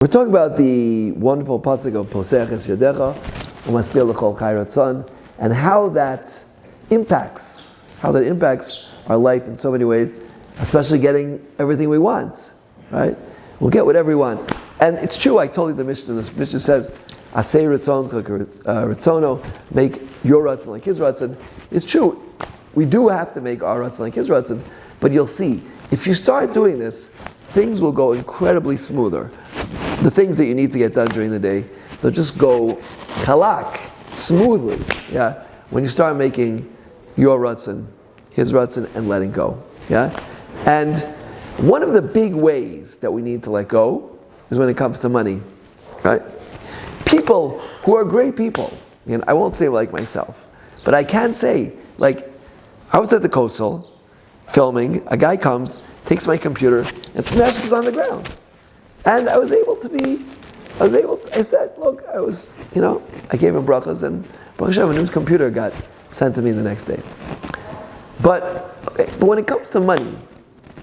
We're talking about the wonderful pasuk of Posech es Yadecha, Umaspil l'chol chai ratzon, and how that impacts our life in so many ways, especially getting everything we want. Right? We'll get whatever we want, and it's true. I told you the Mishnah. The Mishnah says, "Asay ratzono, make your ratzon like his ratzon." It's true. We do have to make our ratzon like his ratzon, but you'll see if you start doing this, things will go incredibly smoother. The things that you need to get done during the day, they'll just go halak, smoothly. Yeah, when you start making your ratzon, his ratzon, and letting go. Yeah, and one of the big ways that we need to let go is when it comes to money. Right? People who are great people, and I won't say like myself, but I can say, like, I was at the coastal filming. A guy comes, takes my computer, and smashes it on the ground. And I said, look, I gave him brachas, and Baruch Hashem, a new computer got sent to me the next day. But when it comes to money,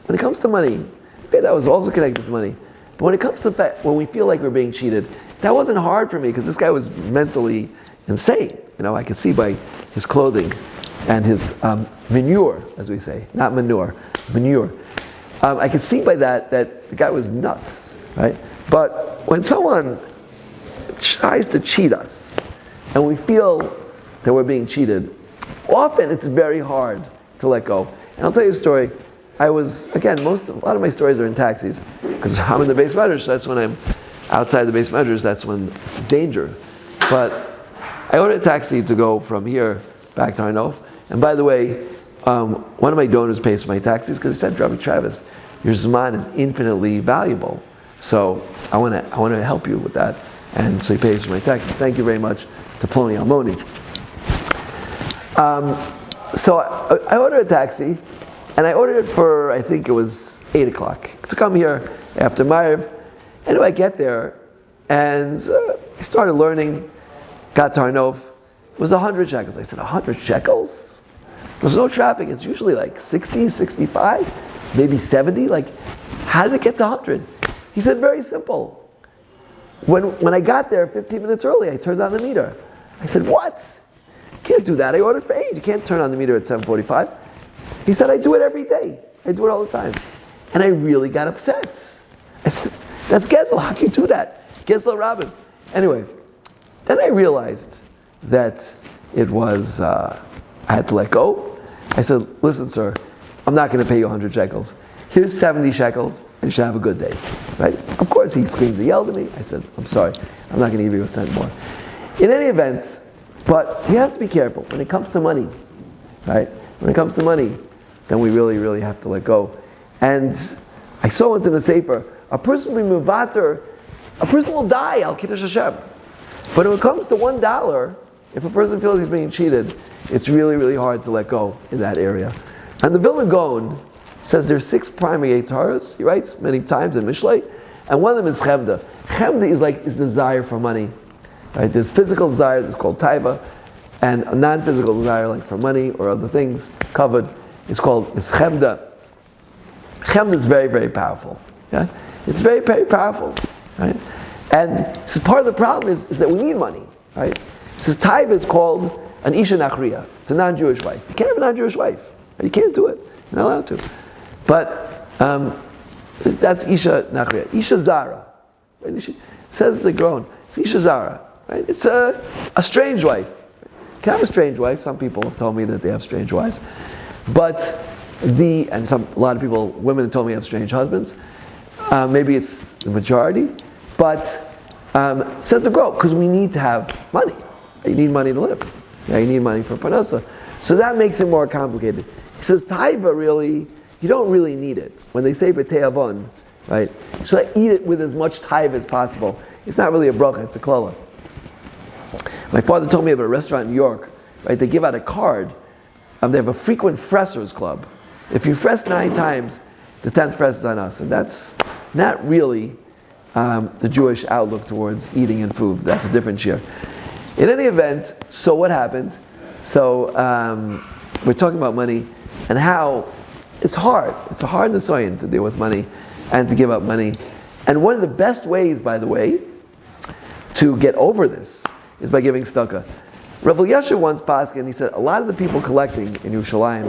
okay, that was also connected to money. But when it comes to the fact, when we feel like we're being cheated, that wasn't hard for me, because this guy was mentally insane. I could see by his clothing and his manure, as we say, not manure. I could see by that the guy was nuts, right? But when someone tries to cheat us, and we feel that we're being cheated, often it's very hard to let go. And I'll tell you a story. A lot of my stories are in taxis, because I'm in the base medrash. That's when I'm outside the base medrash. That's when it's danger. But I ordered a taxi to go from here back to Arnov. And by the way, one of my donors pays for my taxis, because he said, Rabbi Travis, your Zman is infinitely valuable. So I want to help you with that. And so he pays for my taxis. Thank you very much to Ploni Almoni. So I ordered a taxi, and I ordered it for, I think it was 8 o'clock, to come here after Ma'ariv. Anyway, I get there, and I started learning, got to Arnov. It was 100 shekels. I said, 100 shekels? There's no traffic. It's usually like 60, 65, maybe 70. Like, how did it get to 100? He said, very simple. When I got there 15 minutes early, I turned on the meter. I said, what? You can't do that. I ordered for 8. You can't turn on the meter at 7:45. He said, I do it every day. I do it all the time. And I really got upset. I said, that's Gezel. How can you do that? Gezel Rabin. Anyway, then I realized that it was, I had to let go. I said, listen, sir, I'm not going to pay you 100 shekels. Here's 70 shekels, and you should have a good day. Right? Of course, he screamed and yelled at me. I said, I'm sorry, I'm not going to give you a cent more. In any event, but you have to be careful when it comes to money. Right? When it comes to money, then we really, really have to let go. And I saw it in the Sefer, a person will be mevater, a person will die, al kiddush Hashem. But when it comes to $1, if a person feels he's being cheated, it's really, really hard to let go in that area. And the Vilna Gaon says there's 6 primary Yetzaras. He writes many times in Mishlei, and one of them is Chemda. Chemda is desire for money. Right? There's physical desire that's called Taiva, and a non-physical desire like for money or other things covered is Chemda. Chemda is very, very powerful. Yeah? It's very, very powerful. Right? And so part of the problem is that we need money. Right? It says Taiva is called an Isha Nachriya. It's a non-Jewish wife. You can't have a non-Jewish wife. You can't do it. You're not allowed to. But that's Isha Nachriya. Isha Zara. Right? Says the groan. It's Isha Zara. Right? It's a strange wife. You can have a strange wife. Some people have told me that they have strange wives. But a lot of people, women have told me have strange husbands. Maybe it's the majority. But says the groan, because we need to have money. You need money to live. Yeah, you need money for parnasa. So that makes it more complicated. He says, Taiva really, you don't really need it. When they say B'tei Avon, right, should I eat it with as much Taiva as possible? It's not really a bracha, it's a klala. My father told me about a restaurant in New York, right, they give out a card, they have a frequent fressers club. If you fress 9 times, the 10th fress is on us. And that's not really the Jewish outlook towards eating and food. That's a different share. In any event, so what happened? So we're talking about money and how it's hard. It's a hard nisayon to deal with money and to give up money. And one of the best ways, by the way, to get over this is by giving tzedakah. Rav Yasher once paskin, and he said, a lot of the people collecting in Yerushalayim,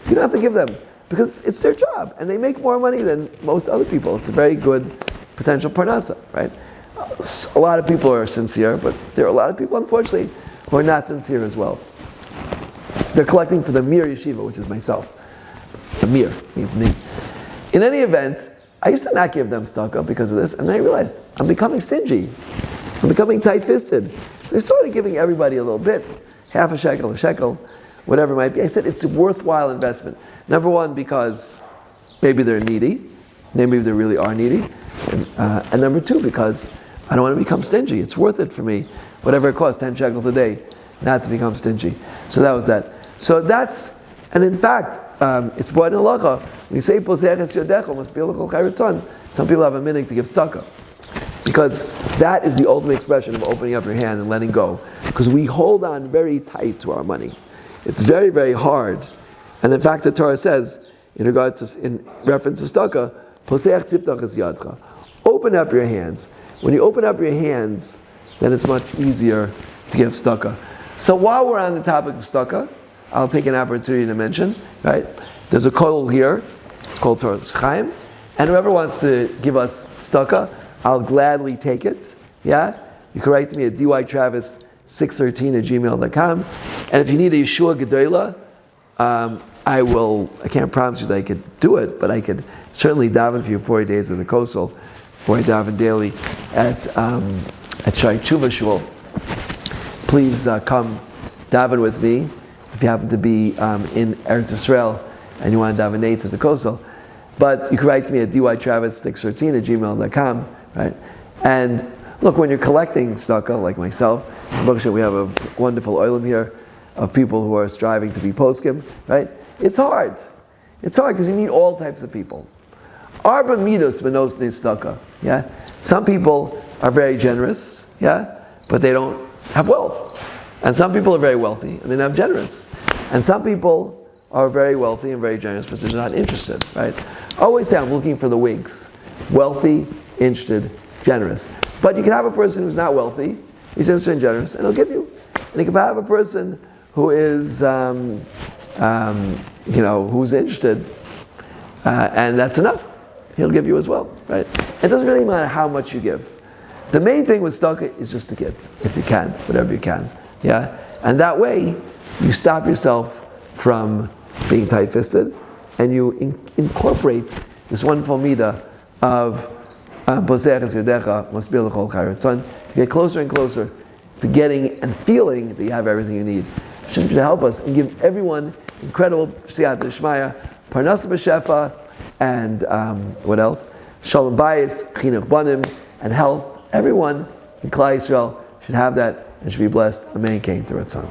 you don't have to give them, because it's their job, and they make more money than most other people. It's a very good potential parnasa, right? A lot of people are sincere, but there are a lot of people, unfortunately, who are not sincere as well. They're collecting for the Mir Yeshiva, which is myself. The Mir means me. In any event, I used to not give them tzedakah because of this, and then I realized I'm becoming stingy. I'm becoming tight-fisted. So I started giving everybody a little bit, half a shekel, whatever it might be. I said it's a worthwhile investment. Number one, because maybe they're needy, maybe they really are needy, and number two, because I don't want to become stingy. It's worth it for me, whatever it costs, 10 shekels a day, not to become stingy. So that was that. So that's, and in fact, it's brought in halacha. When you say poseches yodecha, must be a little chayritzon. Some people have a minhag to give tzedakah, because that is the ultimate expression of opening up your hand and letting go. Because we hold on very tight to our money. It's very, very hard. And in fact, the Torah says, in regards to, in reference to tzedakah, posech tiftach es yadcha. Open up your hands. When you open up your hands, then it's much easier to give tzedakah. So while we're on the topic of tzedakah, I'll take an opportunity to mention, right? There's a kollel here. It's called Torah Chaim. And whoever wants to give us tzedakah, I'll gladly take it. Yeah? You can write to me at dytravis613@gmail.com. And if you need a Yeshua Gedola, I can't promise you that I could do it, but I could certainly daven for you 40 days of the Kosel, where I daven daily at Shai Tshuva Shul. Please come daven with me if you happen to be in Eretz Yisrael and you want to daven nates at the Kosel. But you can write to me at dytravis613@gmail.com, right? And look, when you're collecting tzedakah, like myself, we have a wonderful oilam here of people who are striving to be poskim, right? It's hard. It's hard because you meet all types of people. Arba midos benos tzedakah. Yeah, some people are very generous, yeah, but they don't have wealth. And some people are very wealthy and they're not generous. And some people are very wealthy and very generous, but they're not interested, right? I always say I'm looking for the winks. Wealthy, interested, generous. But you can have a person who's not wealthy, he's interested and generous, and he'll give you. And you can have a person who is, who's interested, and that's enough. He'll give you as well, right? It doesn't really matter how much you give. The main thing with tzedakah is just to give, if you can, whatever you can, yeah? And that way, you stop yourself from being tight-fisted, and you incorporate this wonderful midah of poseches yodecha must be l'chol chayretzon. You get closer and closer to getting and feeling that you have everything you need. Should help us and give everyone incredible siyata d'shmaya, parnasa b'shefa, and what else? Shalom bayis, chinuch banim, and health. Everyone in Klal Yisrael should have that and should be blessed. Amen. Kain to Ratzon.